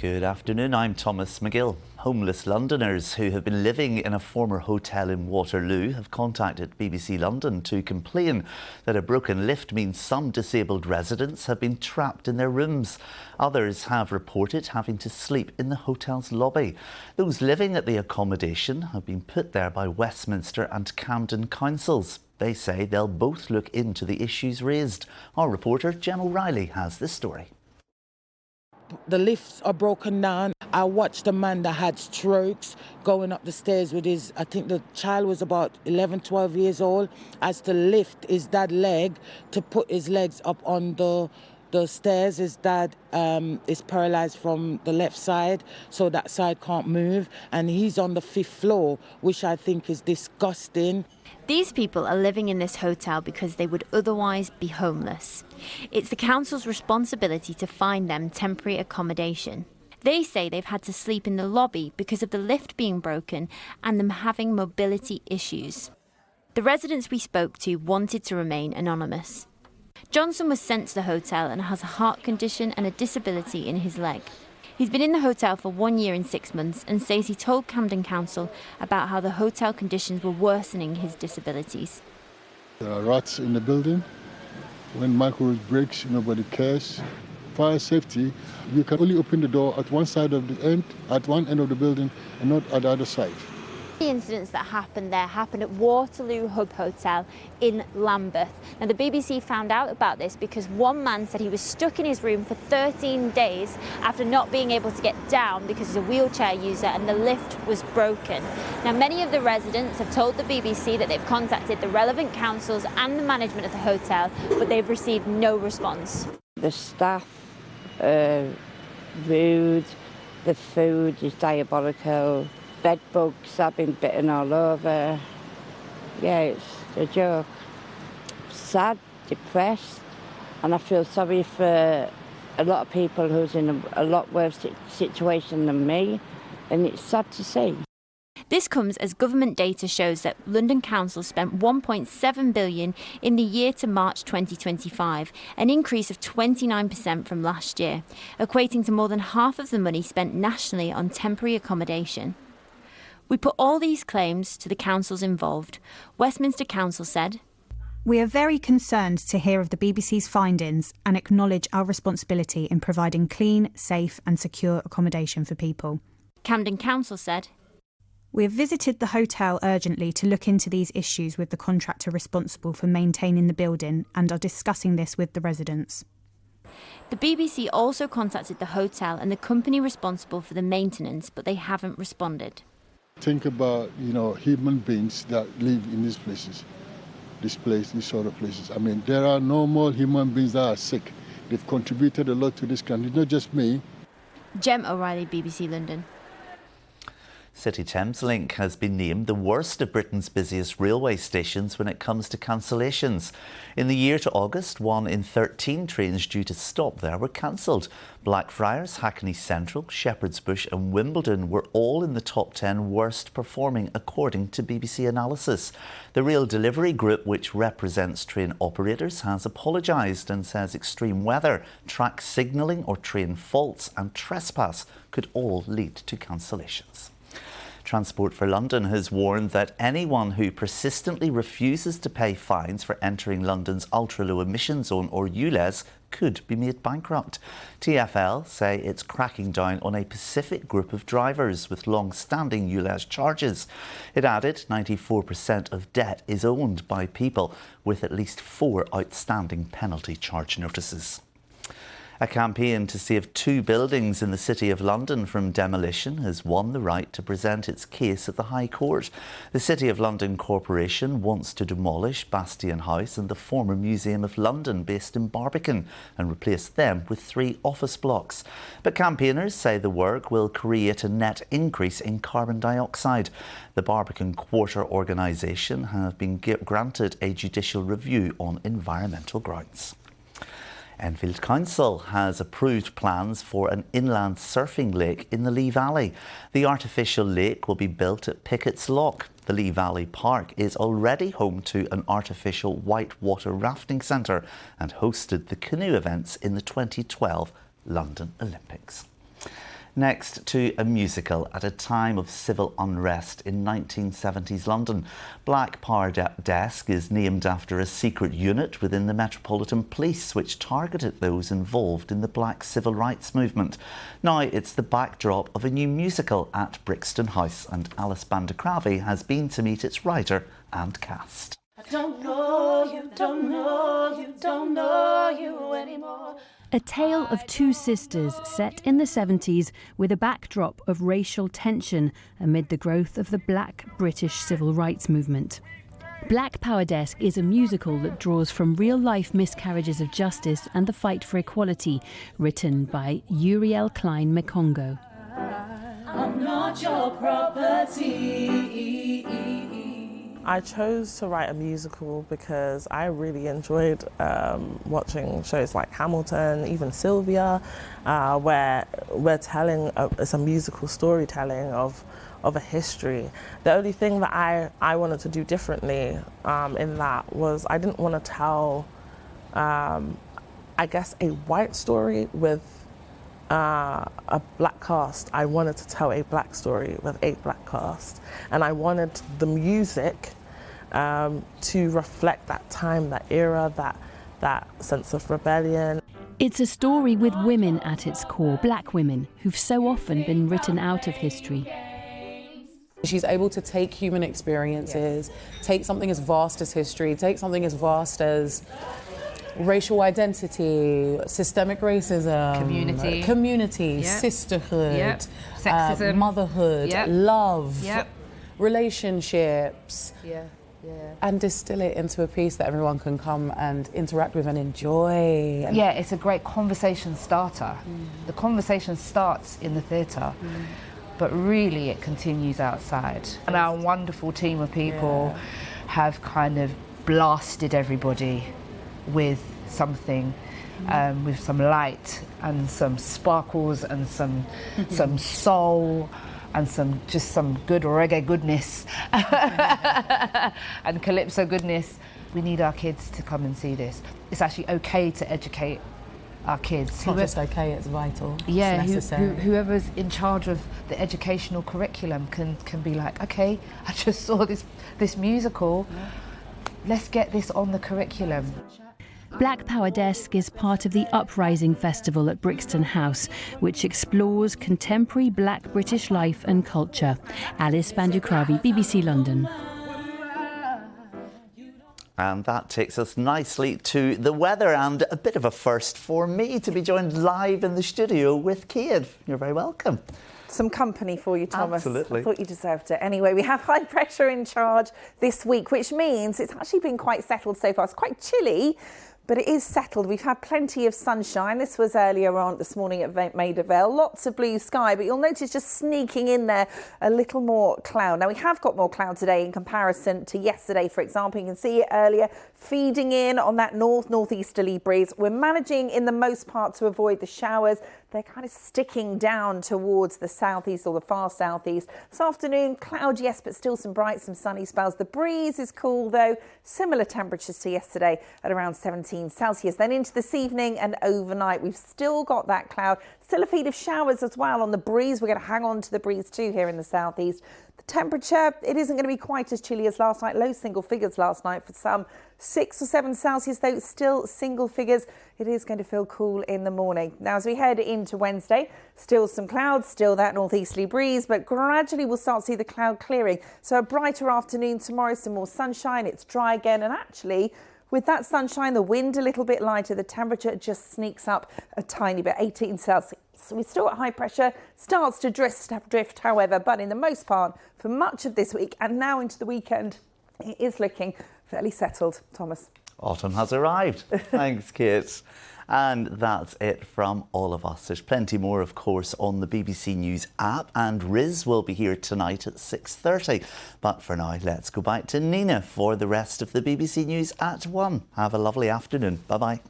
Good afternoon, I'm Thomas Magill. Homeless Londoners who have been living in a former hotel in Waterloo have contacted BBC London to complain that a broken lift means some disabled residents have been trapped in their rooms. Others have reported having to sleep in the hotel's lobby. Those living at the accommodation have been put there by Westminster and Camden councils. They say they'll both look into the issues raised. Our reporter Jem O'Reilly has this story. The lifts are broken down. I watched a man that had strokes going up the stairs with I think the child was about 11, 12 years old, as to lift his dad's leg to put his legs up on the stairs. His dad is paralysed from the left side, so that side can't move, and he's on the 5th floor, which I think is disgusting. These people are living in this hotel because they would otherwise be homeless. It's the council's responsibility to find them temporary accommodation. They say they've had to sleep in the lobby because of the lift being broken and them having mobility issues. The residents we spoke to wanted to remain anonymous. Johnson was sent to the hotel and has a heart condition and a disability in his leg. He's been in the hotel for 1 year and 6 months and says he told Camden Council about how the hotel conditions were worsening his disabilities. There are rats in the building. When microwave breaks, nobody cares. Fire safety, you can only open the door at one side of at one end of the building and not at the other side. The incidents that happened there happened at Waterloo Hub Hotel in Lambeth. Now, the BBC found out about this because one man said he was stuck in his room for 13 days after not being able to get down because he's a wheelchair user and the lift was broken. Now, many of the residents have told the BBC that they've contacted the relevant councils and the management of the hotel, but they've received no response. The staff are rude, the food is diabolical. Bed bugs, I've been bitten all over. Yeah, it's a joke. Sad, depressed, and I feel sorry for a lot of people who's in a lot worse situation than me, and it's sad to see. This comes as government data shows that London Council spent £1.7 billion in the year to March 2025, an increase of 29% from last year, equating to more than half of the money spent nationally on temporary accommodation. We put all these claims to the councils involved. Westminster Council said, "We are very concerned to hear of the BBC's findings and acknowledge our responsibility in providing clean, safe and secure accommodation for people." Camden Council said, "We have visited the hotel urgently to look into these issues with the contractor responsible for maintaining the building and are discussing this with the residents." The BBC also contacted the hotel and the company responsible for the maintenance, but they haven't responded. Think about, human beings that live in these places, these sort of places. I mean, there are no more human beings that are sick. They've contributed a lot to this country, not just me. Jem O'Reilly, BBC London. City Thameslink has been named the worst of Britain's busiest railway stations when it comes to cancellations. In the year to August, 1 in 13 trains due to stop there were cancelled. Blackfriars, Hackney Central, Shepherd's Bush and Wimbledon were all in the top 10 worst performing according to BBC analysis. The Rail Delivery Group, which represents train operators, has apologised and says extreme weather, track signalling or train faults and trespass could all lead to cancellations. Transport for London has warned that anyone who persistently refuses to pay fines for entering London's ultra-low emission zone or ULEZ could be made bankrupt. TfL say it's cracking down on a specific group of drivers with long-standing ULEZ charges. It added 94% of debt is owned by people with at least 4 outstanding penalty charge notices. A campaign to save 2 buildings in the City of London from demolition has won the right to present its case at the High Court. The City of London Corporation wants to demolish Bastion House and the former Museum of London based in Barbican and replace them with 3 office blocks. But campaigners say the work will create a net increase in carbon dioxide. The Barbican Quarter organisation have been granted a judicial review on environmental grounds. Enfield Council has approved plans for an inland surfing lake in the Lee Valley. The artificial lake will be built at Pickett's Lock. The Lee Valley Park is already home to an artificial whitewater rafting centre and hosted the canoe events in the 2012 London Olympics. Next to a musical at a time of civil unrest in 1970s London. Black Power Desk is named after a secret unit within the Metropolitan Police which targeted those involved in the Black Civil Rights Movement. Now it's the backdrop of a new musical at Brixton House, and Alice Bandacravi has been to meet its writer and cast. I don't know you, don't know you, don't know you anymore. A tale of two sisters set in the 70s with a backdrop of racial tension amid the growth of the Black British Civil Rights Movement. Black Power Desk is a musical that draws from real-life miscarriages of justice and the fight for equality, written by Uriel Klein Mekongo. I'm not your property. I chose to write a musical because I really enjoyed watching shows like Hamilton, even Sylvia, where we're telling, it's a musical storytelling of a history. The only thing that I wanted to do differently in that was I didn't want to tell, I guess, a white story with a black cast. I wanted to tell a black story with a black cast, and I wanted the music to reflect that time, that era, that sense of rebellion. It's a story with women at its core, black women who've so often been written out of history. She's able to take human experiences, take something as vast as history, take something as vast as racial identity, systemic racism, community, sisterhood, sexism, motherhood, love, relationships, and distill it into a piece that everyone can come and interact with and enjoy. Yeah, it's a great conversation starter. The conversation starts in the theatre, but really it continues outside. And our wonderful team of people have kind of blasted everybody with something, with some light and some sparkles and some soul and some good reggae goodness and calypso goodness. We need our kids to come and see this. It's actually okay to educate our kids. It's not just okay, it's vital. Yeah, it's necessary. Whoever's in charge of the educational curriculum can be like, okay, I just saw this musical, let's get this on the curriculum. Black Power Desk is part of the Uprising Festival at Brixton House, which explores contemporary black British life and culture. Alice Bandacravi, BBC London. And that takes us nicely to the weather, and a bit of a first for me to be joined live in the studio with Kate. You're very welcome. Some company for you, Thomas. Absolutely. I thought you deserved it. Anyway, we have high pressure in charge this week, which means it's actually been quite settled so far. It's quite chilly, but it is settled. We've had plenty of sunshine. This was earlier on this morning at Maida Vale. Lots of blue sky, but you'll notice just sneaking in there a little more cloud. Now, we have got more cloud today in comparison to yesterday, for example. You can see it earlier feeding in on that northeasterly breeze. We're managing in the most part to avoid the showers. They're kind of sticking down towards the southeast or the far southeast. This afternoon, cloud, yes, but still some bright, some sunny spells. The breeze is cool, though. Similar temperatures to yesterday at around 17 Celsius. Then into this evening and overnight, we've still got that cloud. Still a feed of showers as well on the breeze. We're going to hang on to the breeze too here in the southeast. The temperature, it isn't going to be quite as chilly as last night. Low single figures last night for some. 6 or 7 Celsius, though, still single figures. It is going to feel cool in the morning. Now, as we head into Wednesday, still some clouds, still that northeasterly breeze, but gradually we'll start to see the cloud clearing. So a brighter afternoon tomorrow, some more sunshine. It's dry again, and actually, with that sunshine, the wind a little bit lighter, the temperature just sneaks up a tiny bit, 18 Celsius. So we're still at high pressure, starts to drift, however, but in the most part, for much of this week and now into the weekend, it is looking fairly settled. Thomas. Autumn has arrived. Thanks, Kate. And that's it from all of us. There's plenty more, of course, on the BBC News app, and Riz will be here tonight at 6:30. But for now, let's go back to Nina for the rest of the BBC News at 1. Have a lovely afternoon. Bye-bye.